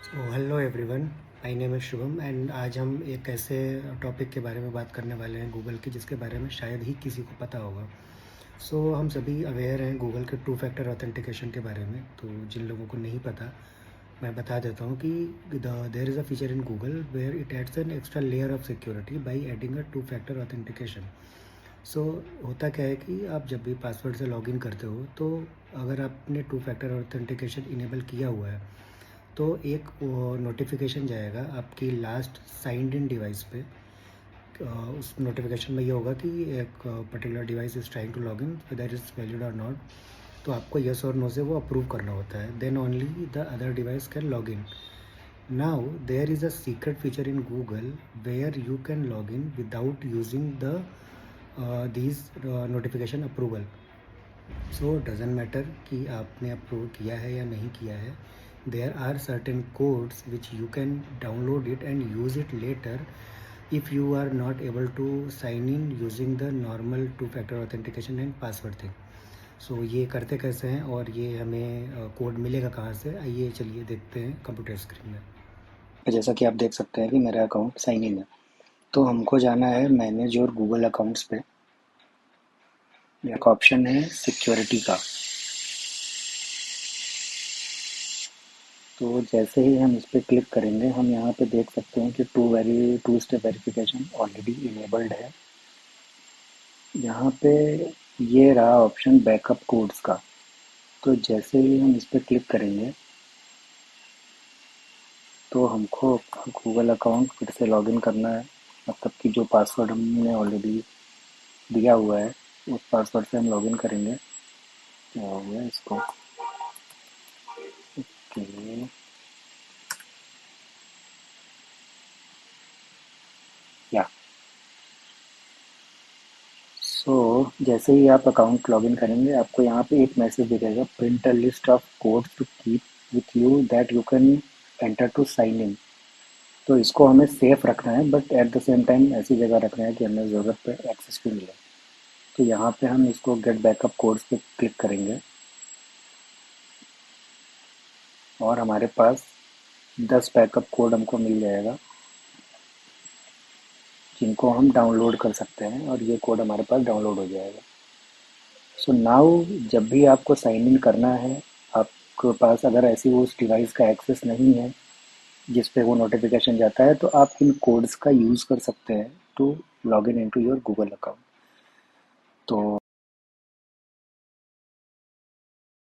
Hello everyone, my name is Shubham and आज हम एक ऐसे टॉपिक के बारे में बात करने वाले हैं गूगल के, जिसके बारे में शायद ही किसी को पता होगा। हम सभी अवेयर हैं गूगल के टू फैक्टर ऑथेंटिकेशन के बारे में। तो जिन लोगों को नहीं पता, मैं बता देता हूँ कि there is a feature in Google where it adds an extra layer of security by adding a two factor authentication. So होता क्या है कि आप जब भी पासवर्ड से लॉगिन करते हो, तो अगर आपने टू फैक्टर ऑथेंटिकेशन इनेबल किया हुआ है तो एक नोटिफिकेशन जाएगा आपकी लास्ट साइंड इन डिवाइस पे। उस नोटिफिकेशन में ये होगा कि एक particular device is trying to log in, whether is valid और नॉट। तो आपको येस और नो से वो अप्रूव करना होता है, then only the other device can log in. Now there is a secret feature in Google where you can log in without using the these notification approval. So doesn't matter कि आपने approve किया है या नहीं किया है, there are certain codes which you can download it and use it later if you are not able to sign in using the normal two factor authentication and password thing. ये करते कैसे हैं और ये हमें कोड मिलेगा कहाँ से, आइए चलिए देखते हैं कंप्यूटर स्क्रीन में। जैसा कि आप देख सकते हैं कि मेरा अकाउंट साइन इन है। तो हमको जाना है मैनेज और गूगल अकाउंट्स पे। एक ऑप्शन है सिक्योरिटी का। तो जैसे ही हम इस पर क्लिक करेंगे, हम यहाँ पे देख सकते हैं कि two step verification already enabled है। यहाँ पे ये रहा ऑप्शन बैकअप कोड्स का। तो जैसे ही हम इस पर क्लिक करेंगे, तो हमको गूगल अकाउंट फिर से लॉगिन करना है। मतलब कि जो पासवर्ड हमने ऑलरेडी दिया हुआ है, उस पासवर्ड से हम लॉगिन करेंगे। क्या हो गया इसको? ओके। या सो जैसे ही आप अकाउंट लॉगिन करेंगे, आपको यहाँ पे एक मैसेज दिखेगा, print a list of codes to keep with you that you can enter to sign in. तो इसको हमें सेफ रखना है, but at the same time ऐसी जगह रखना है कि हमें ज़रूरत पे एक्सेस भी मिले। तो यहाँ पे हम इसको गेट बैकअप कोड्स पे क्लिक करेंगे और हमारे पास 10 बैकअप कोड हमको मिल जाएगा, जिनको हम डाउनलोड कर सकते हैं और ये कोड हमारे पास डाउनलोड हो जाएगा। सो नाउ जब भी आपको साइन इन करना है, आपके पास अगर ऐसी उस डिवाइस का एक्सेस नहीं है जिस पे वो नोटिफिकेशन जाता है, तो आप इन कोड्स का यूज़ कर सकते हैं to log in into your Google account. तो